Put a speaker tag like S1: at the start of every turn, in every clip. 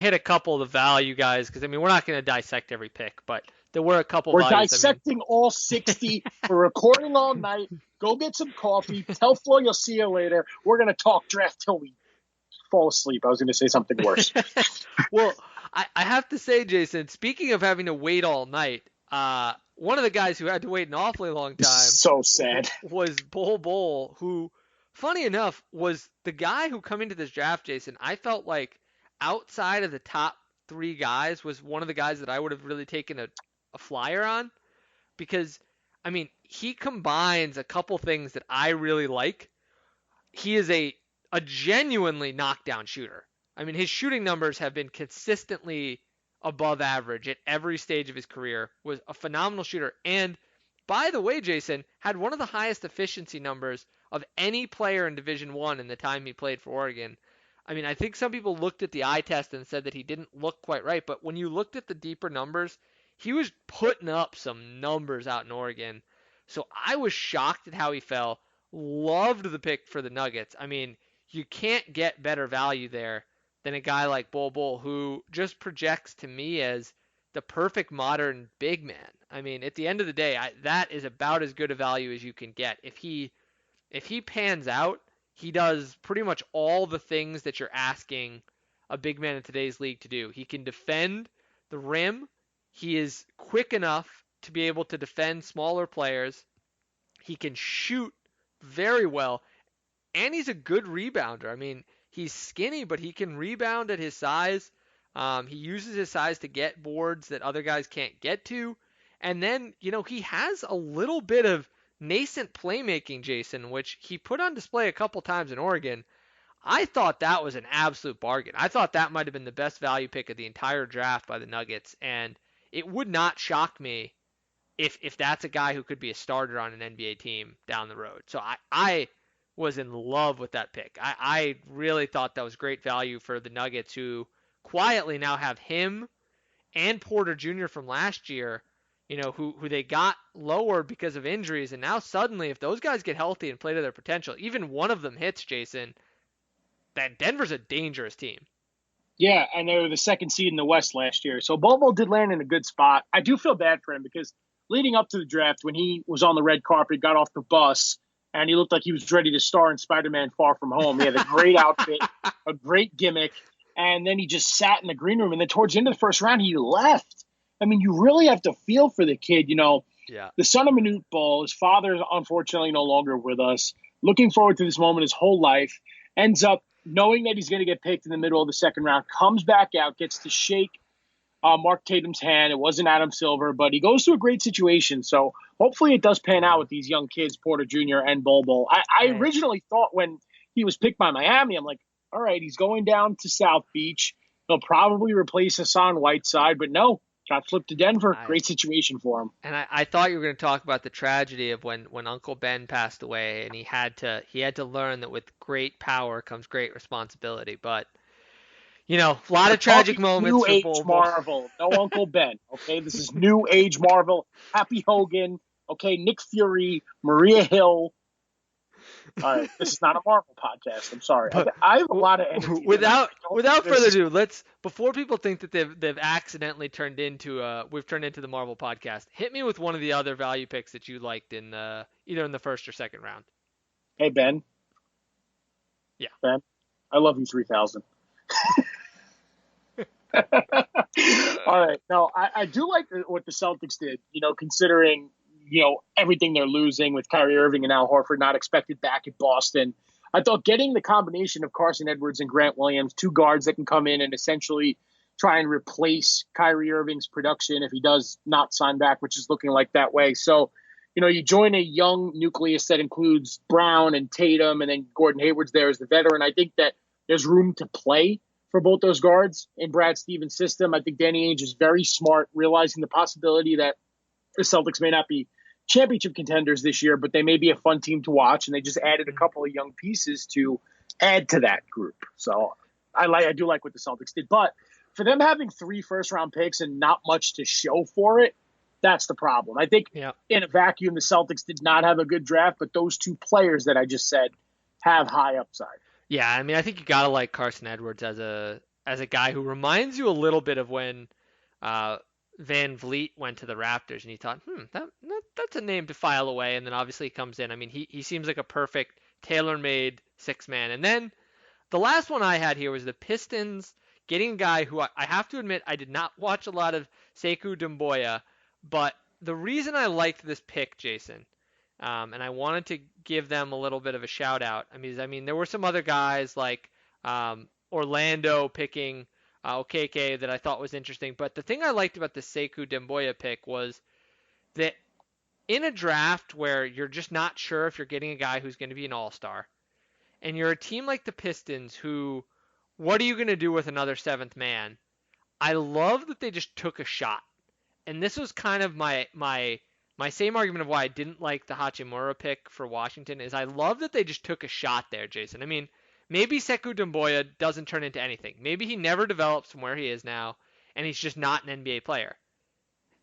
S1: hit a couple of the value guys because, I mean, we're not going to dissect every pick, but there were a couple
S2: We're
S1: values. I mean,
S2: dissecting all 60. We're recording all night. Go get some coffee. Tell Flo you'll see you later. We're going to talk draft till we fall asleep. I was going to say something worse.
S1: well, I have to say, Jason, speaking of having to wait all night, one of the guys who had to wait an awfully long time
S2: So sad.
S1: was Bol, who, funny enough, was the guy who come into this draft, Jason. I felt like outside of the top three guys was one of the guys that I would have really taken a flyer on because, I mean, he combines a couple things that I really like. He is a genuinely knockdown shooter. I mean, his shooting numbers have been consistently above average at every stage of his career. Was a phenomenal shooter, and by the way, Jason had one of the highest efficiency numbers of any player in Division One in the time he played for Oregon. I mean, I think some people looked at the eye test and said that he didn't look quite right, but when you looked at the deeper numbers, he was putting up some numbers out in Oregon. So I was shocked at how he fell. Loved the pick for the Nuggets. I mean, you can't get better value there than a guy like Bol who just projects to me as the perfect modern big man. I mean, at the end of the day, that is about as good a value as you can get. If he pans out, he does pretty much all the things that you're asking a big man in today's league to do. He can defend the rim. He is quick enough to be able to defend smaller players. He can shoot very well, and he's a good rebounder. I mean, he's skinny, but he can rebound at his size. He uses his size to get boards that other guys can't get to. And then, he has a little bit of nascent playmaking, Jason, which he put on display a couple times in Oregon. I thought that was an absolute bargain. I thought that might have been the best value pick of the entire draft by the Nuggets, and it would not shock me if that's a guy who could be a starter on an NBA team down the road. So I was in love with that pick. I really thought that was great value for the Nuggets, who quietly now have him and Porter Jr. from last year, who they got lower because of injuries. And now suddenly, if those guys get healthy and play to their potential, even one of them hits, Jason, that Denver's a dangerous team.
S2: Yeah, and they were the second seed in the West last year. So Bobo did land in a good spot. I do feel bad for him because leading up to the draft, when he was on the red carpet, got off the bus, and he looked like he was ready to star in Spider-Man Far From Home. He had a great outfit, a great gimmick, and then he just sat in the green room. And then towards the end of the first round, he left. I mean, you really have to feel for the kid.
S1: Yeah.
S2: The son of Manute Bol, his father is unfortunately no longer with us. Looking forward to this moment his whole life. Ends up knowing that he's going to get picked in the middle of the second round, comes back out, gets to shake Mark Tatum's hand. It wasn't Adam Silver, but he goes to a great situation. So hopefully it does pan out with these young kids, Porter Jr. and Bol. I originally thought when he was picked by Miami, I'm like, all right, he's going down to South Beach. He'll probably replace Hassan Whiteside, but no, got flipped to Denver. Great situation for him.
S1: And I thought you were going to talk about the tragedy of when Uncle Ben passed away, and he had to learn that with great power comes great responsibility. But a lot of tragic moments
S2: New
S1: for
S2: Age
S1: Bol.
S2: Marvel. No Uncle Ben. Okay, this is New Age Marvel. Happy Hogan. Okay, Nick Fury, Maria Hill. All right, this is not a Marvel podcast. I'm sorry. I have a lot of energy.
S1: Without further ado, before people think that they've accidentally turned into the Marvel podcast, hit me with one of the other value picks that you liked in either in the first or second round.
S2: Hey Ben.
S1: Yeah.
S2: Ben, I love you 3000. All right. No, I do like what the Celtics did, considering, everything they're losing with Kyrie Irving and Al Horford not expected back at Boston. I thought getting the combination of Carson Edwards and Grant Williams, two guards that can come in and essentially try and replace Kyrie Irving's production if he does not sign back, which is looking like that way. So, you join a young nucleus that includes Brown and Tatum, and then Gordon Hayward's there as the veteran. I think that there's room to play for both those guards in Brad Stevens' system. I think Danny Ainge is very smart, realizing the possibility that the Celtics may not be championship contenders this year, but they may be a fun team to watch, and they just added a couple of young pieces to add to that group. So I do like what the Celtics did. But for them having 3 first-round picks and not much to show for it, that's the problem. I think in a vacuum, the Celtics did not have a good draft, but those two players that I just said have high upside.
S1: Yeah, I mean, I think you gotta like Carson Edwards as as a guy who reminds you a little bit of when uh, Van Vliet went to the Raptors, and you thought, that's a name to file away. And then obviously he comes in. I mean, he seems like a perfect tailor-made six man. And then the last one I had here was the Pistons getting a guy who I have to admit I did not watch a lot of Sekou Doumbouya, but the reason I liked this pick, Jason, and I wanted to give them a little bit of a shout out. I mean, there were some other guys like Orlando picking OKK that I thought was interesting, but the thing I liked about the Sekou Doumbouya pick was that in a draft where you're just not sure if you're getting a guy who's going to be an all-star, and you're a team like the Pistons who, what are you going to do with another seventh man? I love that they just took a shot. And this was kind of my same argument of why I didn't like the Hachimura pick for Washington is I love that they just took a shot there, Jason. I mean, maybe Sekou Doumbouya doesn't turn into anything. Maybe he never develops from where he is now, and he's just not an NBA player.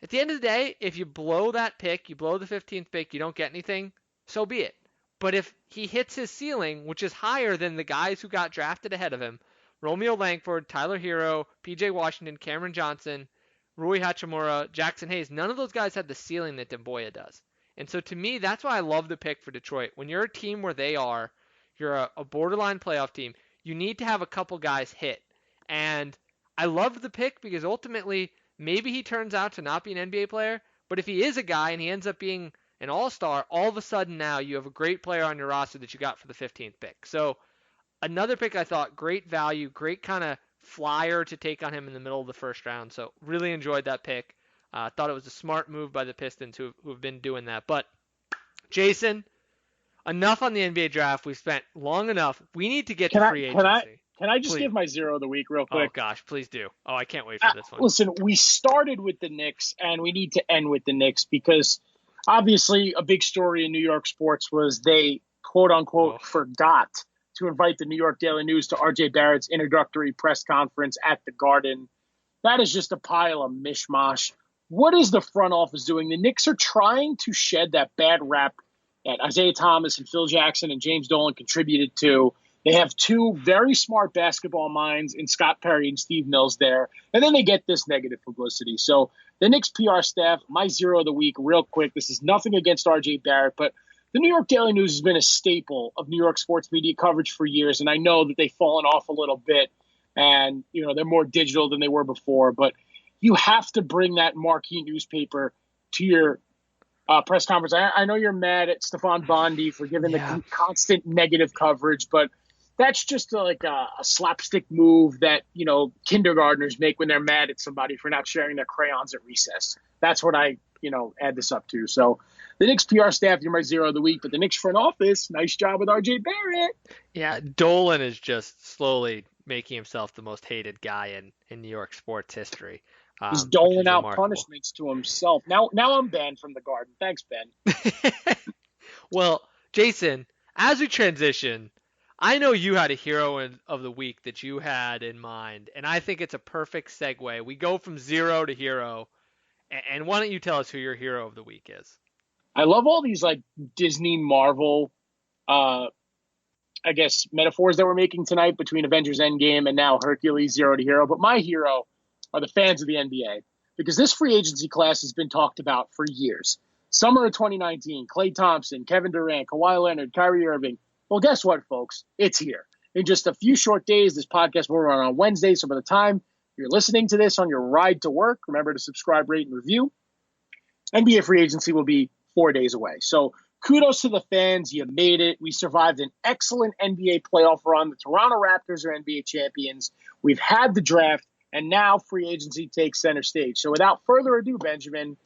S1: At the end of the day, if you blow that pick, you blow the 15th pick, you don't get anything, so be it. But if he hits his ceiling, which is higher than the guys who got drafted ahead of him, Romeo Langford, Tyler Hero, PJ Washington, Cameron Johnson, Rui Hachimura, Jackson Hayes, none of those guys had the ceiling that Doumbouya does. And so to me, that's why I love the pick for Detroit. When you're a team where they are, you're a borderline playoff team, you need to have a couple guys hit. And I love the pick because ultimately, maybe he turns out to not be an NBA player, but if he is a guy and he ends up being an all-star, all of a sudden now you have a great player on your roster that you got for the 15th pick. So another pick I thought great value, great kind of flyer to take on him in the middle of the first round. So really enjoyed that pick. Thought it was a smart move by the Pistons who have been doing that. But Jason, enough on the NBA draft. We've spent long enough. We need to get
S2: Can
S1: to
S2: I
S1: free
S2: can I
S1: agency.
S2: can I just
S1: Please.
S2: give my zero of the week real
S1: Oh
S2: quick?
S1: gosh, please do. Oh, I can't wait for this one.
S2: Listen, we started with the Knicks, and we need to end with the Knicks because obviously a big story in New York sports was they quote unquote
S1: Oh,
S2: forgot to invite the New York Daily News to RJ Barrett's introductory press conference at the Garden. That is just a pile of mishmash. What is the front office doing? The Knicks are trying to shed that bad rap that Isaiah Thomas and Phil Jackson and James Dolan contributed to. They have two very smart basketball minds in Scott Perry and Steve Mills there, and then they get this negative publicity. So the Knicks PR staff, my zero of the week, real quick. This is nothing against RJ Barrett, but the New York Daily News has been a staple of New York sports media coverage for years, and I know that they've fallen off a little bit, and they're more digital than they were before. But you have to bring that marquee newspaper to your press conference. I know you're mad at Stephon Bondi for giving
S1: yeah.
S2: the constant negative coverage, but that's just a slapstick move that kindergartners make when they're mad at somebody for not sharing their crayons at recess. That's what I add this up to. So the Knicks PR staff, you're my zero of the week, but the Knicks front office, nice job with RJ Barrett.
S1: Yeah, Dolan is just slowly making himself the most hated guy in New York sports history,
S2: He's
S1: which
S2: doling
S1: is
S2: out
S1: remarkable.
S2: punishments to himself. Now I'm banned from the Garden. Thanks, Ben.
S1: Well, Jason, as we transition, I know you had a hero of the week that you had in mind, and I think it's a perfect segue. We go from zero to hero, and why don't you tell us who your hero of the week is?
S2: I love all these Disney Marvel uh, I guess, metaphors that we're making tonight between Avengers Endgame and now Hercules Zero to Hero. But my hero are the fans of the NBA because this free agency class has been talked about for years. Summer of 2019, Klay Thompson, Kevin Durant, Kawhi Leonard, Kyrie Irving. Well, guess what, folks? It's here. In just a few short days, this podcast will run on Wednesday. So by the time you're listening to this on your ride to work, remember to subscribe, rate, and review. NBA free agency will be 4 days away. So kudos to the fans. You made it. We survived an excellent NBA playoff run. The Toronto Raptors are NBA champions. We've had the draft, and now free agency takes center stage. So without further ado, Benjamin,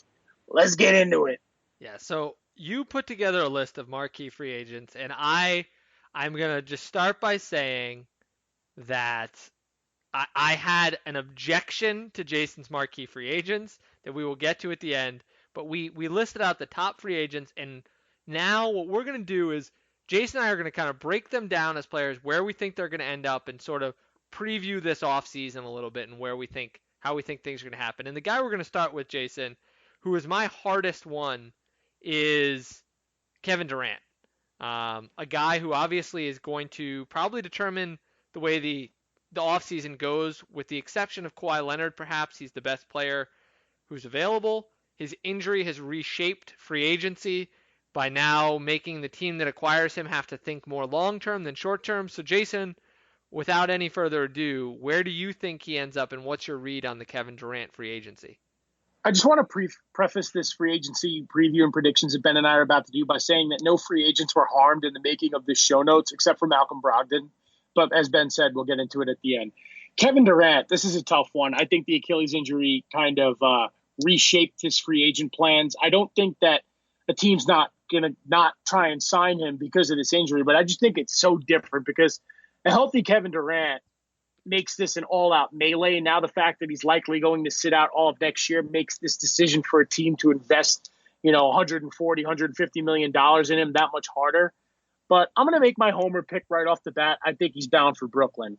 S2: let's get into it.
S1: Yeah, so you put together a list of marquee free agents, and I'm gonna just start by saying that I had an objection to Jason's marquee free agents that we will get to at the end, but we listed out the top free agents, and now what we're going to do is Jason and I are going to kind of break them down as players, where we think they're going to end up, and sort of preview this offseason a little bit and how we think things are going to happen. And the guy we're going to start with, Jason, who is my hardest one, is Kevin Durant. A guy who obviously is going to probably determine the way the the offseason goes, with the exception of Kawhi Leonard, perhaps he's the best player who's available. His injury has reshaped free agency by now making the team that acquires him have to think more long term than short term. So, Jason, without any further ado, where do you think he ends up, and what's your read on the Kevin Durant free agency?
S2: I just want to preface this free agency preview and predictions that Ben and I are about to do by saying that no free agents were harmed in the making of this show notes except for Malcolm Brogdon. But as Ben said, we'll get into it at the end. Kevin Durant, this is a tough one. I think the Achilles injury kind of reshaped his free agent plans. I don't think that a team's not going to not try and sign him because of this injury, but I just think it's so different because a healthy Kevin Durant makes this an all-out melee. Now the fact that he's likely going to sit out all of next year makes this decision for a team to invest, 140, $150 million in him that much harder. But I'm going to make my homer pick right off the bat. I think he's bound for Brooklyn.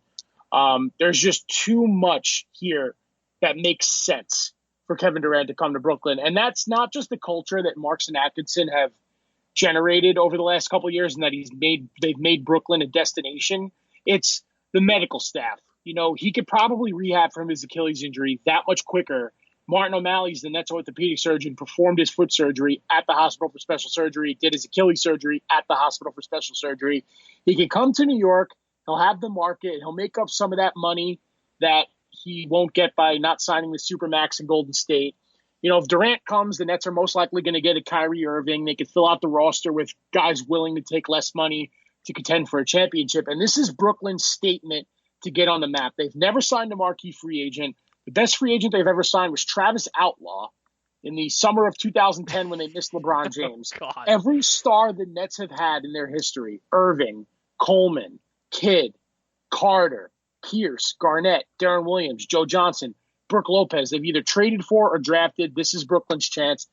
S2: There's just too much here that makes sense for Kevin Durant to come to Brooklyn. And that's not just the culture that Marks and Atkinson have generated over the last couple of years and that they've made Brooklyn a destination. It's the medical staff. He could probably rehab from his Achilles injury that much quicker. Martin O'Malley's the Nets orthopedic surgeon, performed his foot surgery at the hospital for special surgery, did his Achilles surgery at the hospital for special surgery. He can come to New York. He'll have the market. He'll make up some of that money that he won't get by not signing the Supermax in Golden State. If Durant comes, the Nets are most likely going to get a Kyrie Irving. They could fill out the roster with guys willing to take less money to contend for a championship. And this is Brooklyn's statement to get on the map. They've never signed a marquee free agent. The best free agent they've ever signed was Travis Outlaw in the summer of 2010 when they missed LeBron James.
S1: Oh, God.
S2: Every star the Nets have had in their history, Irving, Coleman, Kidd, Carter, Pierce, Garnett, Darren Williams, Joe Johnson, Brooke Lopez, they've either traded for or drafted. This is Brooklyn's chance.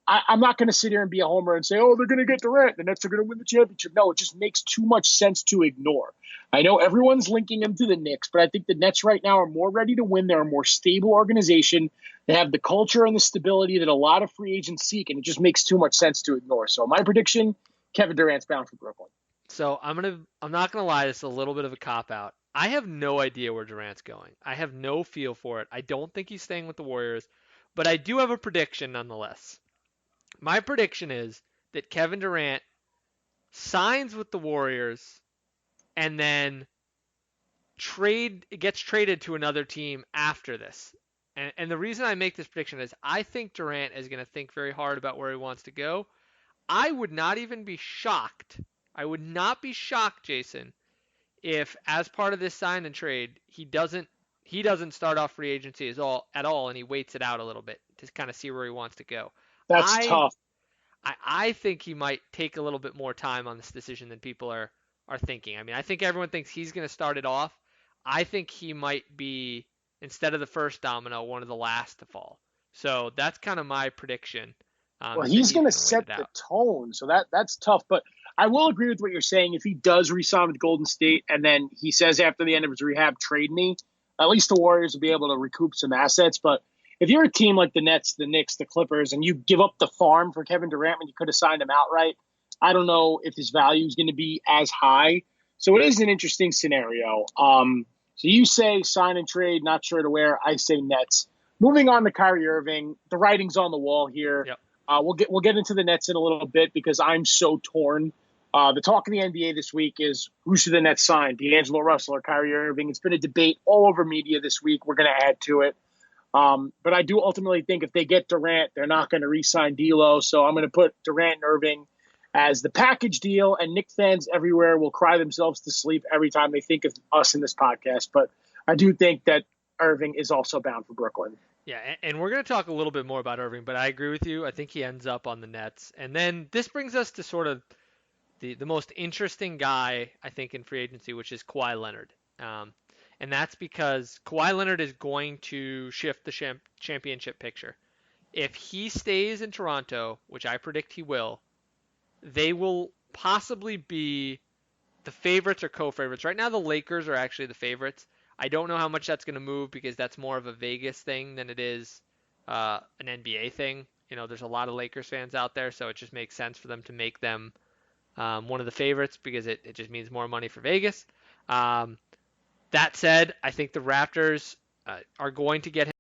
S2: I'm not going to sit here and be a homer and say, oh, they're going to get Durant. The Nets are going to win the championship. No, it just makes too much sense to ignore. I know everyone's linking him to the Knicks, but I think the Nets right now are more ready to win. They're a more stable organization. They have the culture and the stability that a lot of free agents seek, and it just makes too much sense to ignore. So my prediction, Kevin Durant's bound for Brooklyn.
S1: So I'm not gonna lie, this is a little bit of a cop out. I have no idea where Durant's going. I have no feel for it. I don't think he's staying with the Warriors, but I do have a prediction nonetheless. My prediction is that Kevin Durant signs with the Warriors and then gets traded to another team after this. And the reason I make this prediction is I think Durant is going to think very hard about where he wants to go. I would not even be shocked. I would not be shocked, Jason, if as part of this sign and trade he doesn't start off free agency at all and he waits it out a little bit to kind of see where he wants to go.
S2: That's
S1: I
S2: tough.
S1: I think he might take a little bit more time on this decision than people are thinking. I mean, I think everyone thinks he's going to start it off. I think he might be, instead of the first domino, one of the last to fall. So that's kind of my prediction.
S2: Well, he's going to set the tone, so that's tough. But I will agree with what you're saying. If he does re-sign with Golden State and then he says after the end of his rehab, trade me, at least the Warriors will be able to recoup some assets. But if you're a team like the Nets, the Knicks, the Clippers, and you give up the farm for Kevin Durant when you could have signed him outright, I don't know if his value is going to be as high. So it is an interesting scenario. So you say sign and trade, not sure to where. I say Nets. Moving on to Kyrie Irving, the writing's on the wall here.
S1: Yep.
S2: We'll get into the Nets in a little bit because I'm so torn. The talk in the NBA this week is who should the Nets sign, D'Angelo Russell or Kyrie Irving? It's been a debate all over media this week. We're going to add to it. But I do ultimately think if they get Durant, they're not going to re-sign D'Lo. So I'm going to put Durant and Irving as the package deal, and Knicks fans everywhere will cry themselves to sleep every time they think of us in this podcast. But I do think that Irving is also bound for Brooklyn.
S1: Yeah, and we're going to talk a little bit more about Irving, but I agree with you. I think he ends up on the Nets. And then this brings us to sort of the most interesting guy, I think, in free agency, which is Kawhi Leonard. And that's because Kawhi Leonard is going to shift the championship picture. If he stays in Toronto, which I predict he will, they will possibly be the favorites or co-favorites. Right now, the Lakers are actually the favorites. I don't know how much that's going to move because that's more of a Vegas thing than it is an NBA thing. There's a lot of Lakers fans out there, so it just makes sense for them to make them one of the favorites because it just means more money for Vegas. That said, I think the Raptors are going to get